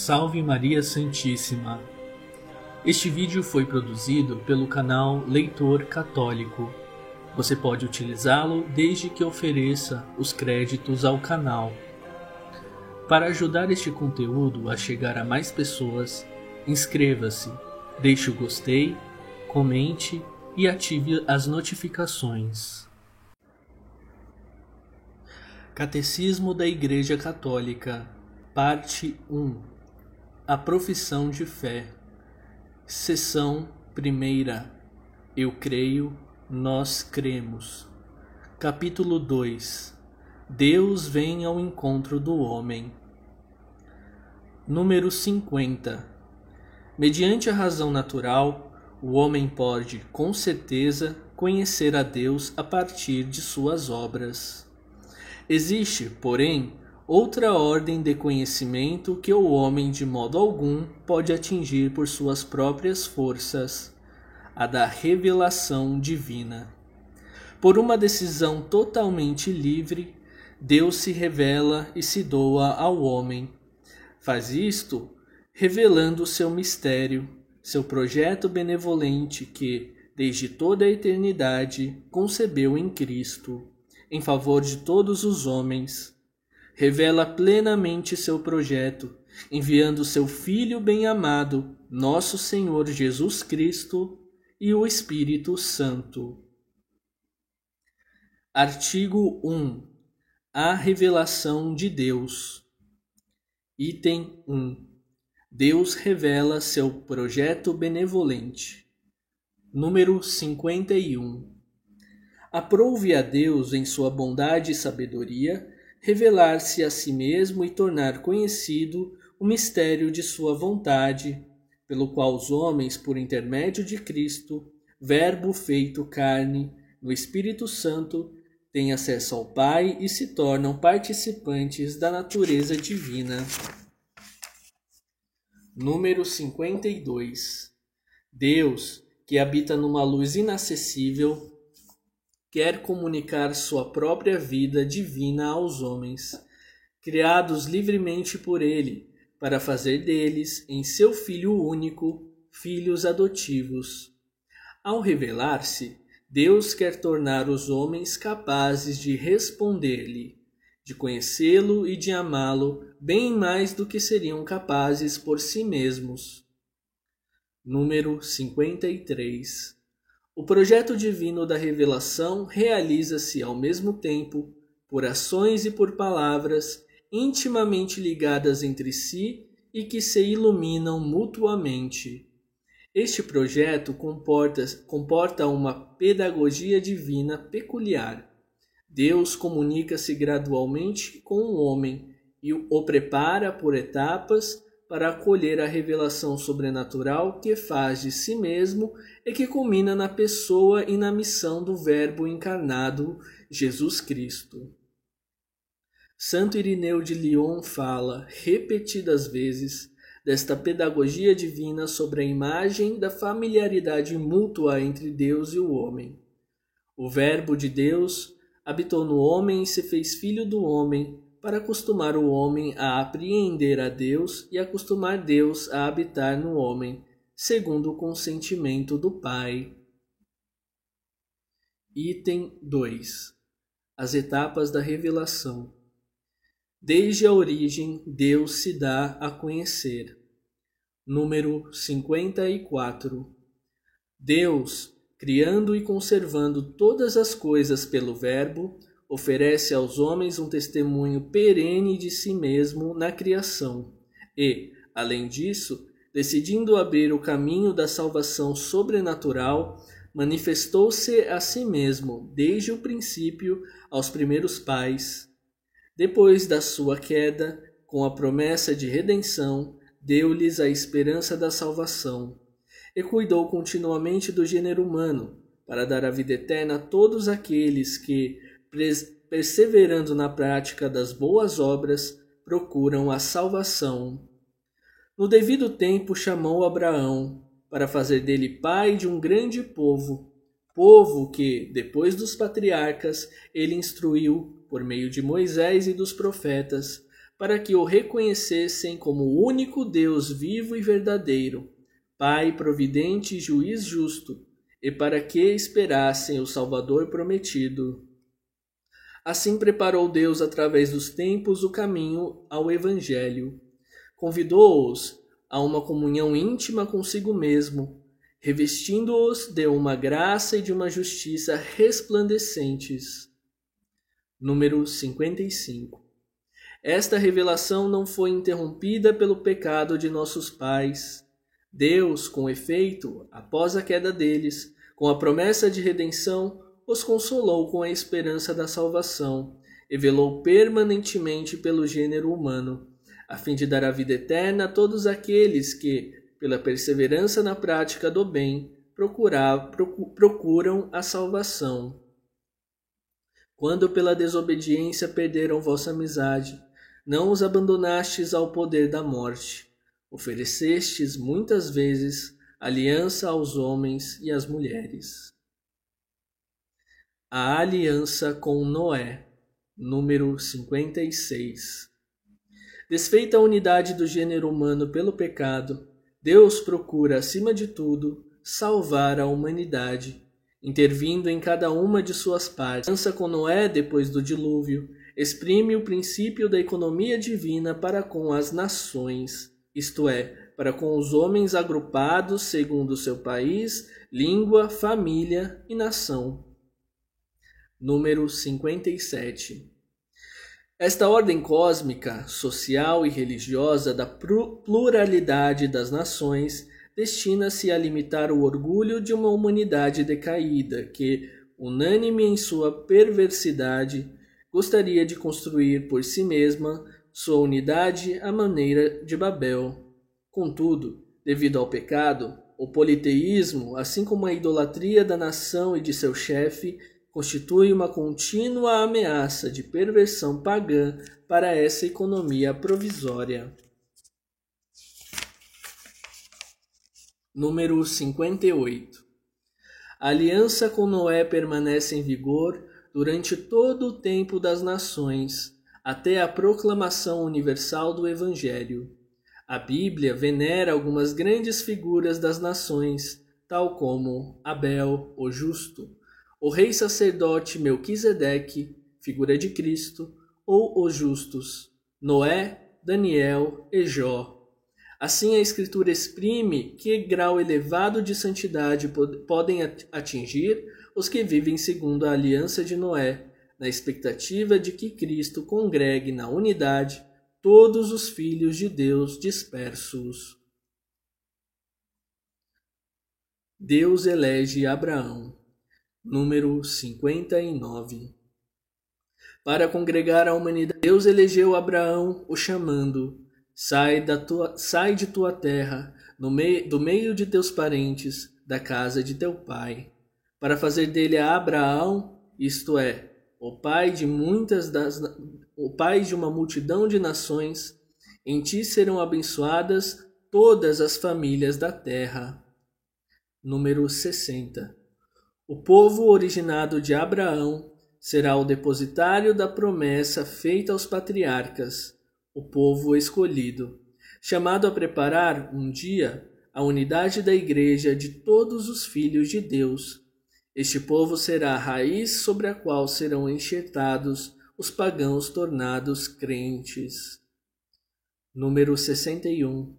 Salve Maria Santíssima! Este vídeo foi produzido pelo canal Leitor Católico. Você pode utilizá-lo desde que ofereça os créditos ao canal. Para ajudar este conteúdo a chegar a mais pessoas, inscreva-se, deixe o gostei, comente e ative as notificações. Catecismo da Igreja Católica, Parte 1. A profissão de fé. Seção 1. Eu creio, nós cremos. Capítulo 2. Deus vem ao encontro do homem. Número 50. Mediante a razão natural, o homem pode, com certeza, conhecer a Deus a partir de suas obras. Existe, porém, outra ordem de conhecimento que o homem de modo algum pode atingir por suas próprias forças, a da revelação divina. Por uma decisão totalmente livre, Deus se revela e se doa ao homem. Faz isto revelando seu mistério, seu projeto benevolente que, desde toda a eternidade, concebeu em Cristo, em favor de todos os homens. Revela plenamente seu projeto, enviando seu Filho bem-amado, nosso Senhor Jesus Cristo, e o Espírito Santo. Artigo 1. A revelação de Deus. Item 1. Deus revela seu projeto benevolente. Número 51. Aprouve a Deus, em sua bondade e sabedoria, revelar-se a si mesmo e tornar conhecido o mistério de sua vontade, pelo qual os homens, por intermédio de Cristo, Verbo feito carne, no Espírito Santo, têm acesso ao Pai e se tornam participantes da natureza divina. Número 52. Deus, que habita numa luz inacessível, quer comunicar sua própria vida divina aos homens, criados livremente por ele, para fazer deles, em seu Filho único, filhos adotivos. Ao revelar-se, Deus quer tornar os homens capazes de responder-lhe, de conhecê-lo e de amá-lo bem mais do que seriam capazes por si mesmos. Número 53. O projeto divino da revelação realiza-se ao mesmo tempo por ações e por palavras intimamente ligadas entre si e que se iluminam mutuamente. Este projeto comporta uma pedagogia divina peculiar. Deus comunica-se gradualmente com o homem e o prepara por etapas para acolher a revelação sobrenatural que faz de si mesmo e que culmina na pessoa e na missão do Verbo encarnado, Jesus Cristo. Santo Irineu de Lyon fala, repetidas vezes, desta pedagogia divina sobre a imagem da familiaridade mútua entre Deus e o homem. O Verbo de Deus habitou no homem e se fez filho do homem, para acostumar o homem a apreender a Deus e acostumar Deus a habitar no homem, segundo o consentimento do Pai. Item 2. As etapas da revelação. Desde a origem, Deus se dá a conhecer. Número 54. Deus, criando e conservando todas as coisas pelo Verbo, oferece aos homens um testemunho perene de si mesmo na criação e, além disso, decidindo abrir o caminho da salvação sobrenatural, manifestou-se a si mesmo, desde o princípio, aos primeiros pais. Depois da sua queda, com a promessa de redenção, deu-lhes a esperança da salvação, e cuidou continuamente do gênero humano, para dar a vida eterna a todos aqueles que, perseverando na prática das boas obras, procuram a salvação. No devido tempo chamou Abraão, para fazer dele pai de um grande povo que, depois dos patriarcas, ele instruiu, por meio de Moisés e dos profetas, para que o reconhecessem como o único Deus vivo e verdadeiro, Pai providente e juiz justo, e para que esperassem o Salvador prometido. Assim preparou Deus através dos tempos o caminho ao Evangelho. Convidou-os a uma comunhão íntima consigo mesmo, revestindo-os de uma graça e de uma justiça resplandecentes. Número 55. Esta revelação não foi interrompida pelo pecado de nossos pais. Deus, com efeito, após a queda deles, com a promessa de redenção, os consolou com a esperança da salvação e velou permanentemente pelo gênero humano, a fim de dar a vida eterna a todos aqueles que, pela perseverança na prática do bem, procuram a salvação. Quando pela desobediência perderam vossa amizade, não os abandonastes ao poder da morte. Oferecestes muitas vezes aliança aos homens e às mulheres. A aliança com Noé, número 56. Desfeita a unidade do gênero humano pelo pecado, Deus procura, acima de tudo, salvar a humanidade, intervindo em cada uma de suas partes. A aliança com Noé, depois do dilúvio, exprime o princípio da economia divina para com as nações, isto é, para com os homens agrupados segundo seu país, língua, família e nação. Número 57. Esta ordem cósmica, social e religiosa da pluralidade das nações destina-se a limitar o orgulho de uma humanidade decaída que, unânime em sua perversidade, gostaria de construir por si mesma sua unidade à maneira de Babel. Contudo, devido ao pecado, o politeísmo, assim como a idolatria da nação e de seu chefe, constitui uma contínua ameaça de perversão pagã para essa economia provisória. Número 58. A aliança com Noé permanece em vigor durante todo o tempo das nações, até a proclamação universal do Evangelho. A Bíblia venera algumas grandes figuras das nações, tal como Abel, o justo, o rei sacerdote Melquisedeque, figura de Cristo, ou os justos, Noé, Daniel e Jó. Assim a Escritura exprime que grau elevado de santidade podem atingir os que vivem segundo a aliança de Noé, na expectativa de que Cristo congregue na unidade todos os filhos de Deus dispersos. Deus elege Abraão. Número 59. Para congregar a humanidade, Deus elegeu Abraão, o chamando: sai de tua terra, do meio de teus parentes, da casa de teu pai, para fazer dele a Abraão, isto é, o pai de uma multidão de nações. Em ti serão abençoadas todas as famílias da terra. Número 60. O povo originado de Abraão será o depositário da promessa feita aos patriarcas, o povo escolhido, chamado a preparar, um dia, a unidade da Igreja de todos os filhos de Deus. Este povo será a raiz sobre a qual serão enxertados os pagãos tornados crentes. Número 61.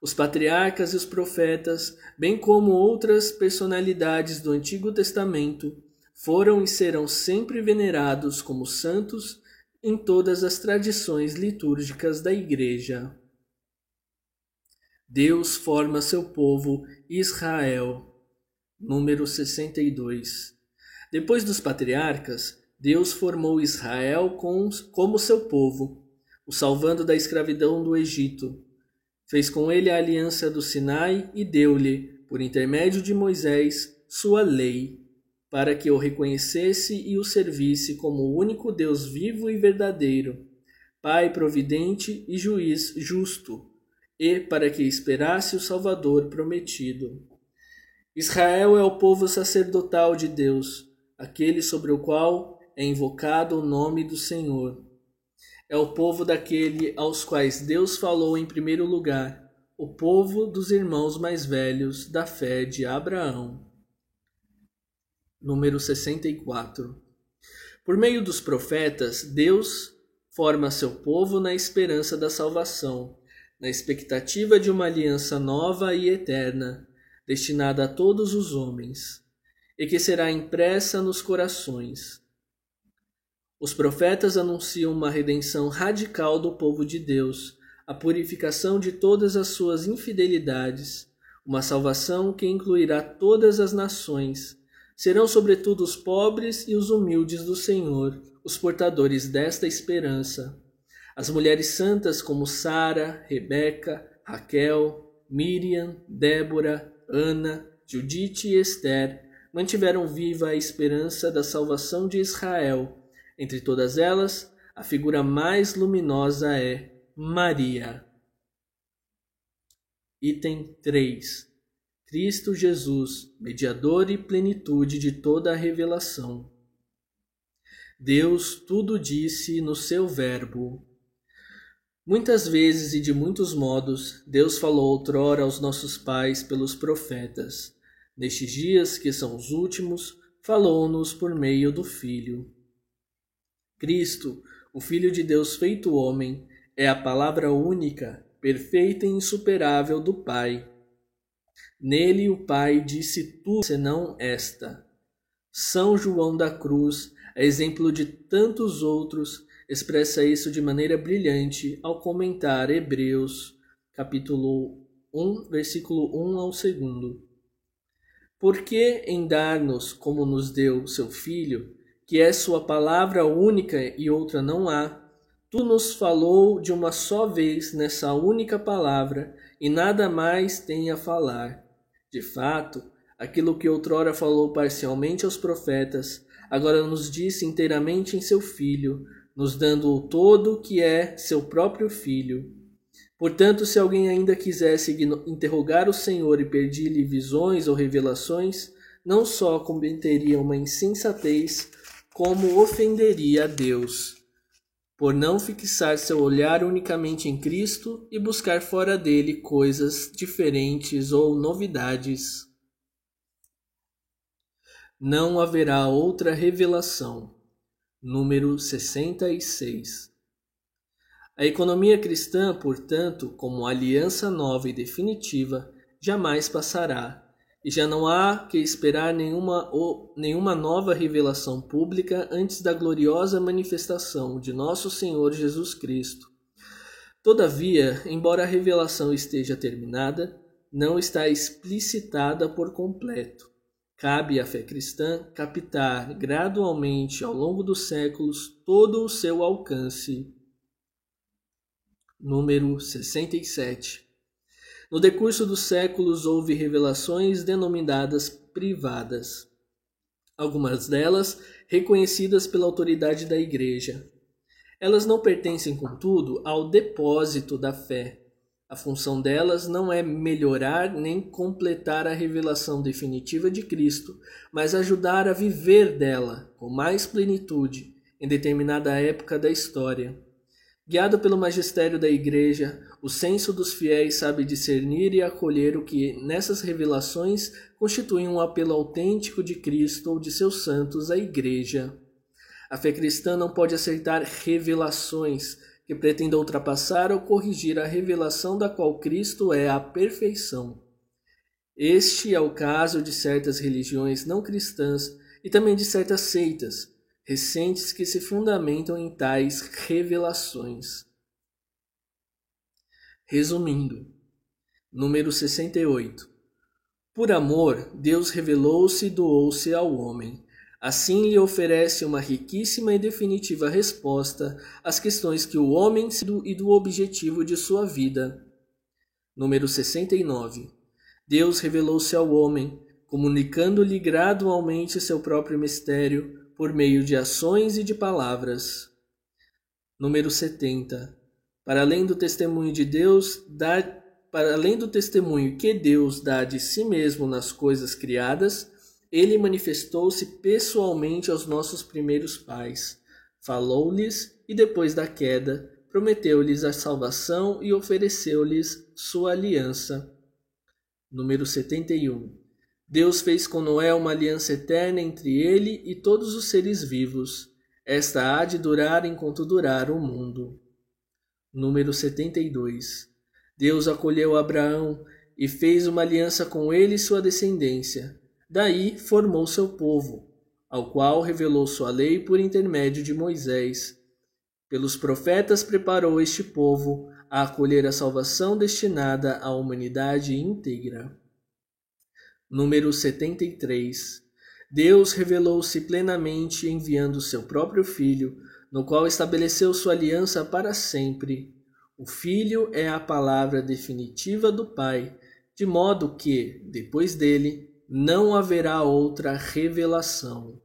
Os patriarcas e os profetas, bem como outras personalidades do Antigo Testamento, foram e serão sempre venerados como santos em todas as tradições litúrgicas da Igreja. Deus forma seu povo Israel. Número 62. Depois dos patriarcas, Deus formou Israel como seu povo, o salvando da escravidão do Egito. Fez com ele a aliança do Sinai e deu-lhe, por intermédio de Moisés, sua lei, para que o reconhecesse e o servisse como o único Deus vivo e verdadeiro, Pai providente e juiz justo, e para que esperasse o Salvador prometido. Israel é o povo sacerdotal de Deus, aquele sobre o qual é invocado o nome do Senhor. É o povo daquele aos quais Deus falou em primeiro lugar, o povo dos irmãos mais velhos da fé de Abraão. Número 64. Por meio dos profetas, Deus forma seu povo na esperança da salvação, na expectativa de uma aliança nova e eterna, destinada a todos os homens, e que será impressa nos corações. Os profetas anunciam uma redenção radical do povo de Deus, a purificação de todas as suas infidelidades, uma salvação que incluirá todas as nações. Serão sobretudo os pobres e os humildes do Senhor, os portadores desta esperança. As mulheres santas como Sara, Rebeca, Raquel, Miriam, Débora, Ana, Judite e Esther mantiveram viva a esperança da salvação de Israel. Entre todas elas, a figura mais luminosa é Maria. Item 3. Cristo Jesus, mediador e plenitude de toda a revelação. Deus tudo disse no seu verbo. Muitas vezes e de muitos modos, Deus falou outrora aos nossos pais pelos profetas. Nestes dias, que são os últimos, falou-nos por meio do Filho. Cristo, o Filho de Deus feito homem, é a palavra única, perfeita e insuperável do Pai. Nele o Pai disse tudo senão esta. São João da Cruz, a exemplo de tantos outros, expressa isso de maneira brilhante ao comentar Hebreus, capítulo 1, versículo 1 ao 2. Porque em dar-nos, como nos deu seu Filho, que é sua palavra única e outra não há, tu nos falou de uma só vez nessa única palavra e nada mais tem a falar. De fato, aquilo que outrora falou parcialmente aos profetas, agora nos disse inteiramente em seu Filho, nos dando o todo que é seu próprio Filho. Portanto, se alguém ainda quisesse interrogar o Senhor e pedir-lhe visões ou revelações, não só cometeria uma insensatez, como ofenderia a Deus, por não fixar seu olhar unicamente em Cristo e buscar fora dele coisas diferentes ou novidades. Não haverá outra revelação. Número 66. A economia cristã, portanto, como aliança nova e definitiva, jamais passará, e já não há que esperar nenhuma nova revelação pública antes da gloriosa manifestação de nosso Senhor Jesus Cristo. Todavia, embora a revelação esteja terminada, não está explicitada por completo. Cabe à fé cristã captar gradualmente ao longo dos séculos todo o seu alcance. Número 67. No decurso dos séculos houve revelações denominadas privadas, algumas delas reconhecidas pela autoridade da Igreja. Elas não pertencem, contudo, ao depósito da fé. A função delas não é melhorar nem completar a revelação definitiva de Cristo, mas ajudar a viver dela com mais plenitude em determinada época da história. Guiado pelo magistério da Igreja, o senso dos fiéis sabe discernir e acolher o que nessas revelações constitui um apelo autêntico de Cristo ou de seus santos à Igreja. A fé cristã não pode aceitar revelações que pretendam ultrapassar ou corrigir a revelação da qual Cristo é a perfeição. Este é o caso de certas religiões não cristãs e também de certas seitas recentes que se fundamentam em tais revelações. Resumindo, número 68. Por amor, Deus revelou-se e doou-se ao homem. Assim lhe oferece uma riquíssima e definitiva resposta às questões que o homem e do objetivo de sua vida. Número 69. Deus revelou-se ao homem, comunicando-lhe gradualmente seu próprio mistério por meio de ações e de palavras. Número 70. Para além do testemunho que Deus dá de si mesmo nas coisas criadas, ele manifestou-se pessoalmente aos nossos primeiros pais, Falou-lhes e depois da queda, prometeu-lhes a salvação e ofereceu-lhes sua aliança. Número 71. Deus fez com Noé uma aliança eterna entre ele e todos os seres vivos. Esta há de durar enquanto durar o mundo. Número 72. Deus acolheu Abraão e fez uma aliança com ele e sua descendência. Daí formou seu povo, ao qual revelou sua lei por intermédio de Moisés. Pelos profetas preparou este povo a acolher a salvação destinada à humanidade íntegra. Número 73. Deus revelou-se plenamente enviando seu próprio Filho, no qual estabeleceu sua aliança para sempre. O Filho é a palavra definitiva do Pai, de modo que, depois dele, não haverá outra revelação.